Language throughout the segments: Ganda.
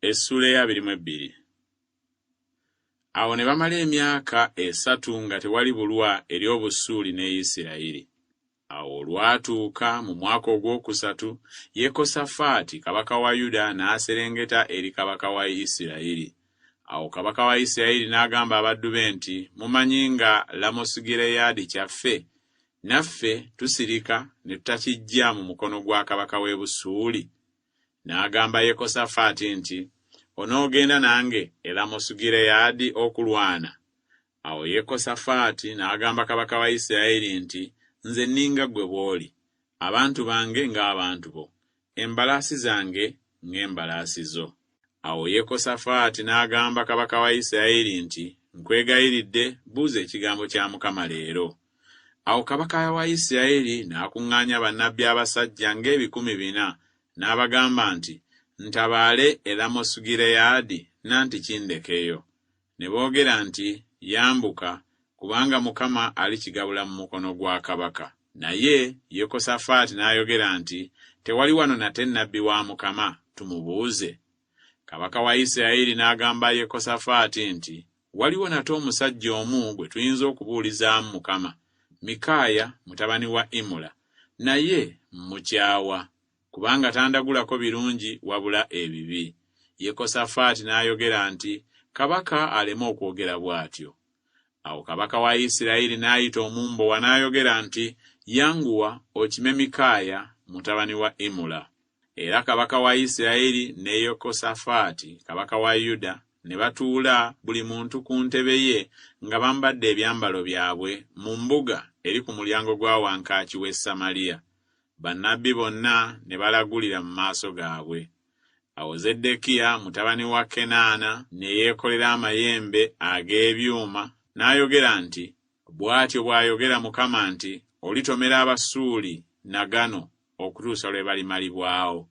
Essula ya 22. Awo ne bamala emyaka 3 nga tewali bulwa eri obusuuli ne Isirayiri. Awo olwatuuka mu mwaka ogwokusatu, Yekosafaati kabaka wa Yuda n'aserengeta eri kabaka wa Isirayiri. Awo kabaka wa Isirayiri n'agamba abaddu be nti, mumanyi nga Lamosugireyaadi kyaffe, naffe tusirika ne tutakijja mu mukono gwa kabaka w'e Busuuli. N'agamba Yekosafaati nti, onoogenda nange e Lamosugireyaadi okulwana. Awo Yekosafaati n'agamba kabaka wa Isirayiri nti, nze nninga ggwe bw'oli, abantu bange ng'abantu bo, embalaasi zange ng'embalaasi zo. Awo Yekosafaati n'agamba kabaka wa Isirayiri nti, nkwegayiridde buuza ekigambo kya Mukama leero. Awo kabaka wa Isirayiri n'akuŋŋaanya bannabbi abasajja ng'ebikumi 4, n'abagamba nti, ntabaale e Lamosugireyaadi nanti kindekeyo. Ne boogera nti, yambuka, kubanga Mukama alikigabula mu mukono gwa kabaka. Naye Yekosafaati n'ayogera nti, tewali wano nate nnabbi wa Mukama, tumubuuze. Kabaka wa Isirayiri n'agamba Yekosafaati nti, waliwo nate omusajja omu gwe tuyinza okubuulizaamu Mukama, Mikaaya mutabani wa Imula, naye mukyawa, kubanga tandagulako birungi wabula ebibi. Yekosafaati n'ayogera nti, kabaka aleme okwogera bw'atyo. Awo kabaka wa Isirayiri n'ayita omumbowa n'ayogera nti, yanguwa okime Mikaaya mutabani wa Imula. Era kabaka wa Isirayiri ne Yekosafaati kabaka wa Yuda ne batuula buli muntu ku ntebe ye nga bambadde ebyambalo byabwe mu mbuga eri ku mulyango gwa wankaaki w'e Samaliya. Bannabbi bonna ne balagulira mu maaso gaabwe. Awo Zeddekiya mutabani wa Kenaana ne yeekolera amayembe ag'ebyuma n'ayogera nti, bw'atyo bw'ayogera Mukama nti, olitomera Abasuuli na gano okutuusa lwe balimalibwawo.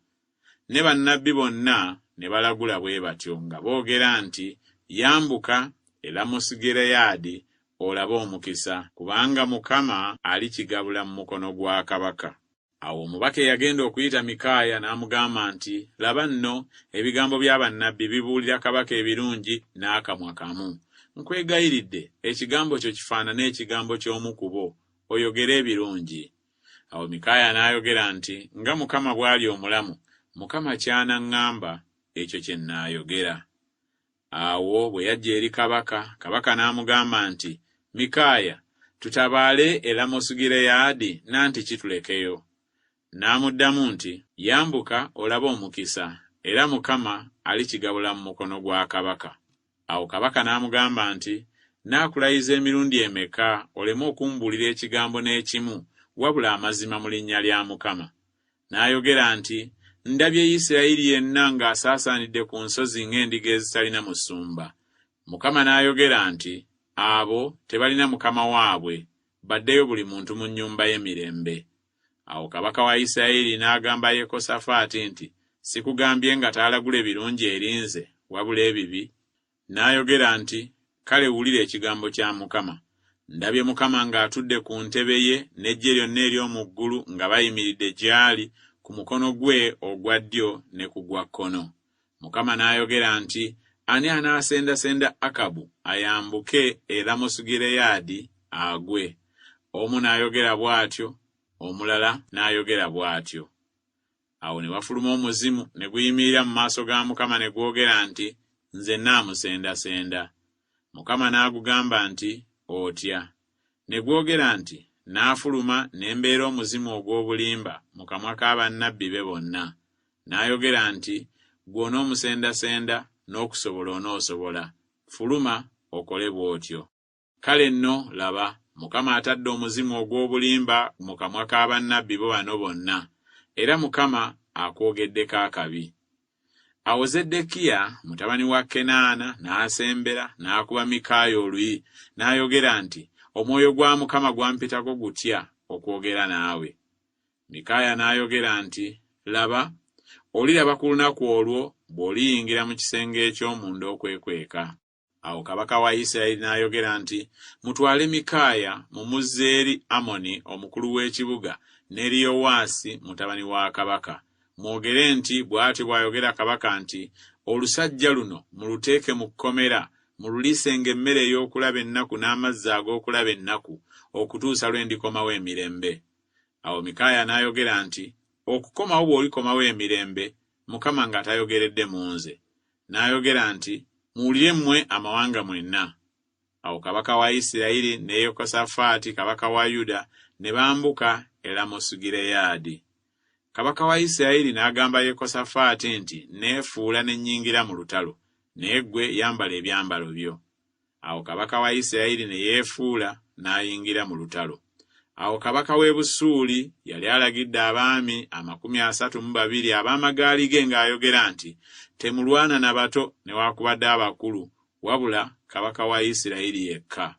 Ne bannabbi bonna ne balagula bwe batyo nga boogera nti, yambuka e Lamosugireyaadi olabe omukisa, kubanga Mukama alikigabula mu mukono gwa kabaka. Awo omubaka eyagenda okuyita Mikaaya n'amugamba nti, laba nno ebigambo bya bannabbi bibuulira kabaka ebirungi n'akamwa kamu. Nkwegayiridde ekigambo kyo kifaanane ekigambo ky'omu ku bo, oyogere ebirungi. Awo Mikaaya n'ayogera nti, nga Mukama bw'ali omulamu, Mukama ky'anaŋŋamba ekyo kye nnaayogera. Awo bwe yajja eri kabaka, kabaka n'amugamba nti, Mikaaya, tutabaale e Lamosugireyaadi nanti kitulekeyo. N'amuddamu nti, yambuka olabe omukisa, era Mukama alikigabula mu mukono gwa kabaka. Awo kabaka n'amugamba nti, naakulayiza emirundi emeka oleme okumbuulira ekigambo n'ekimu wabula amazima mu linnya lya Mukama? N'ayogera nti, ndabye Isirayiri yenna ng'asaasaanidde ku nsozi ng'endiga ezitalina musumba. Mukama n'ayogera nti, abo tebalina mukama waabwe, baddeyo buli muntu mu nnyumba y'emirembe. Awo kabaka wa Isirayiri n'agamba Yekosafaati nti, sikugambye nga taalagula birungi eri nze wabula ebibi? N'ayogera nti, kale wulira ekigambo kya Mukama. Ndabye Mukama ng'atudde ku ntebe ye n'eggye lyonna ery'omu ggulu nga bayimiridde gy'ali ku mukono gwe ogwa ddyo ne ku gwa kkono. Mukama n'ayogera nti, ani anaasendasenda Akabu ayambuke e Lamosugireyaadi agwe? Omu n'ayogera bw'atyo, omulala n'ayogera bw'atyo. Awo ne wafuluma omuzimu ne guyimirira mu maaso ga Mukama ne gwogera nti, nze nnaamusendasenda. Mukama n'agugamba nti, otya. Ne gwogera nti, n'afuluma ne mbeera omuzimu ogw'obulimba mu kamwa k'abannabbi be bonna. N'ayogera nti, gw'onoomusendasenda n'okusobola onoosobola. Fuluma okole bw'otyo. Kale nno laba, Mukama atadde omuzimu ogw'obulimba mu kamwa k'abannabbi bo bano bonna, era Mukama akwogeddeko akabi. Awo Zeddekiya mutabani wa Kenaana n'asembera n'akuba Mikaaya oluyi, n'ayogera nti, omwoyo gwa Mukama gwampitako gutya okwogera naawe. Mikaaya n'ayogera nti, laba, oliraba ku lunaku olwo bw'oliyingira mu kisenge eky'omunda okwekweka. Awo kabaka wa Isirayiri n'ayogera nti, mutwale Mikaaya mumuzze eri Amoni omukulu w'ekibuga n'eri Yowaasi mutabani wa kabaka. Mwogere nti, bw'atyo bw'ayogera kabaka nti, Olusajja luno muluteeke mu kkomera, mululisenga emmere ey'okulaba ennaku n'amazzi ag'okulaba ennaku, okutuusa lwe ndikomawo emirembe. Awo Mikaaya n'ayogera nti, okukomawo bw'olikomawo emirembe, Mukama nga tayogeredde mu nze. N'ayogera nti, muwulire mmwe amawanga mwenna. Awo kabaka wa Isirayiri ne Yekosafaati kabaka wa Yuda ne bambuka e Lamosugireyaadi. Kabaka wa Isirayiri n'agamba Yekosafaati nti, neefuula ne nnyingira mu lutalo, naye ggwe yambala ebyambalo byo. Awo kabaka wa Isirayiri ne yeefuula n'ayingira mu lutalo. Awo kabaka w'e Busuuli yali alagidde abaami 32 ab'amagaali ge ng'ayogera nti, temulwana na bato newaakubadde abakulu, wabula kabaka wa Isirayiri yekka.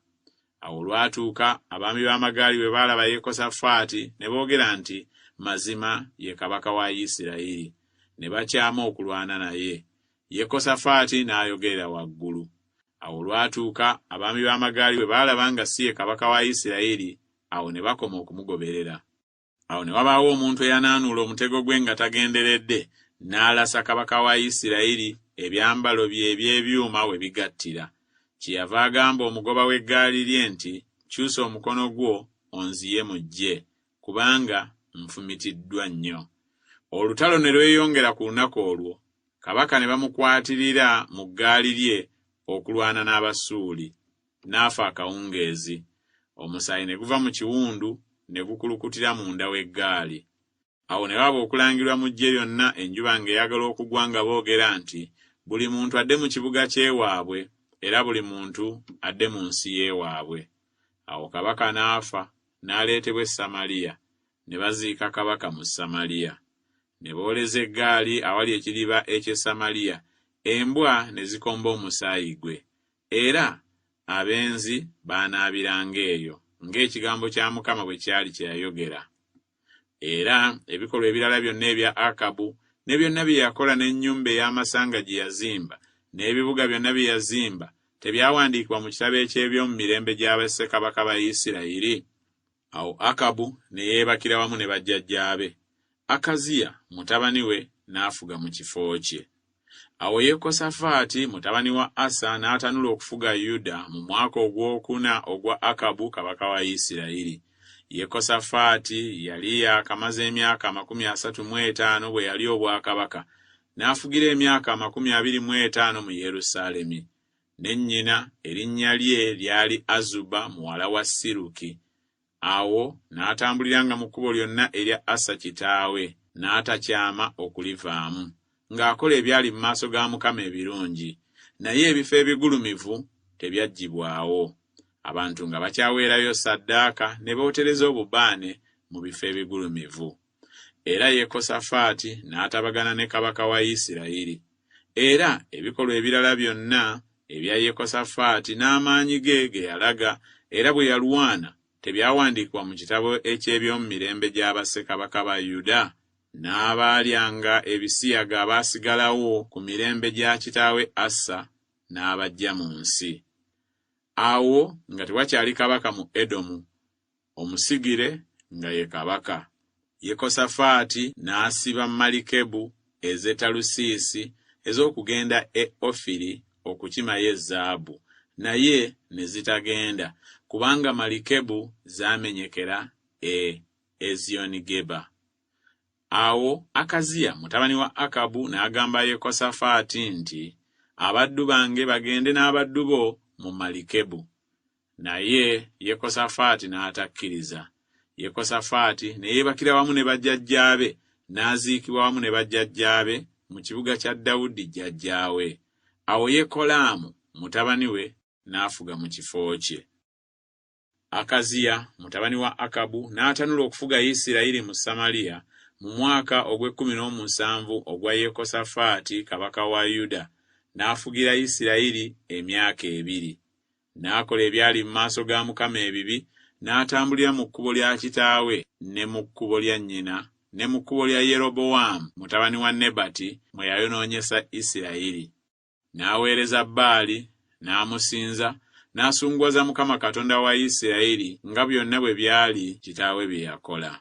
Awo olwatuuka abaami b'amagaali bwe baalaba Yekosafaati ne boogera nti, mazima ye kabaka wa Isirayiri, ne bakyama okulwana naye. Yekosafaati n'ayogerera waggulu. Awo olwatuuka abaami b'amagaali bwe baalaba nga si ye kabaka wa Isirayiri, awo ne bakoma okumugoberera. Awo ne wabaawo omuntu eyanaanuula omutego gwe nga tagenderedde, n'alasa kabaka wa Isirayiri ebyambalo bye eby'ebyuma we bigattira. Kyeyava agamba omugoba w'eggaali lye nti, kyusa omukono gwo onziye mu ggye, kubanga nfumitiddwa nnyo. Olutalo ne lweyongera ku lunaku olwo, kabaka ne bamukwatirira mu ggaali lye okulwana n'Abasuuli. N'afa akawungeezi. Omusaayi ne guva mu kiwundu ne gukulukutira munda w'eggaali. Awo ne waba okulangirwa mu ggye lyonna enjuba ng'eyagala okugwa nga boogera nti, buli muntu adde mu kibuga ky'ewaabwe, era buli muntu adde mu nsi y'ewaabwe. Awo kabaka n'afa, n'aleetebwa e Samaliya, ne baziika kabaka mu Samaliya. Ne booleza eggaali awali ekiriba eky'e Samaliya, embwa ne zikomba omusaayi gwe, era abenzi baanaabiranga eyo, ng'ekigambo kya Mukama bwe kyali kye yayogera. Era ebikolwa ebirala byonna ebya Akabu, ne byonna bye yakola n'ennyumba ey'amasanga gye yazimba, n'ebibuga byonna bye yazimba, tebyawandiikibwa mu kitabo eky'ebyomu mirembe gya bassekabaka ba Isirayiri? Awo Akabu ne yeebakira wamu ne bajjajjaabe. Akaziya mutabani we n'afuga mu kifo kye. Awo Yekosafaati mutabani wa Asa n'atanula okufuga Yuda mu mwaka ogwokuna ogwa Akabu kabaka wa Isirayiri. Yekosafaati yali yakamaze emyaka 35 bwe yali obwakabaka, n'afugira emyaka 25 mu Yerusaalemi. Ne nnyina erinnya lye lyali Azuba muwala wa Siruki. Awo n'atambuliranga mu kkubo lyonna erya Asa kitaawe, n'atakyama okulivaamu, ng'akola ebyali mu maaso ga Mukama ebirungi, naye ebifo ebigulumivu tebyaggyibwawo. Abantu nga bakyaweerayo ssaddaaka ne bootereza obubaane mu bifo ebigulumivu. Era Yekosafaati n'atabagana ne kabaka wa Isirayiri. Era ebikolwa ebirala byonna ebya Yekosafaati n'amaanyi ge ge yalaga, era bwe yalwana, tebyawandiikibwa mu kitabo eky'ebyomu mirembe gy'abassekabaka ba Yuda? N'abaalyanga ebisiyaga abaasigalawo ku mirembe gya kitaawe Asa n'abajja mu nsi. Awo nga tewakyali kabaka mu Edomu, omusigire nga ye kabaka. Yekosafaati n'asiba Malikebu ez'e Talusiisi ez'okugenda e Ofiri okukimayo ezaabu, naye ne zitagenda, kubanga Malikebu zaamenyekera e Eziyonigeba. Awo Akaziya mutabani wa Akabu n'agamba Yekosafaati nti, abaddu bange bagende n'abaddu bo mu Malikebu. Naye Yekosafaati n'atakkiriza. Yekosafaati ne yeebakira wamu ne bajjajjaabe, n'aziikibwa wamu ne bajjajjaabe mu kibuga kya Dawudi jjajjaawe. Awo Yekolaamu mutabani we n'afuga mu kifo kye. Akaziya mutabani wa Akabu n'atanula okufuga Isirayiri mu Samaliya mu mwaka ogw'17 ogwa Yekosafaati kabaka wa Yuda. N'afugira Isirayiri emyaka 2. N'akola ebyali mu maaso ga Mukama ebibi, n'atambulira mu kkubo lya kitaawe ne mu kkubo lya nnyina ne mu kkubo lya Yerobowaamu mutabani wa Nebati mwe yayonoonyesa Isirayiri. N'aweereza Baali, n'amusinza, n'asunguwaza Mukama Katonda wa Isirayiri nga byonna bwe byali kitaawe bye yakola.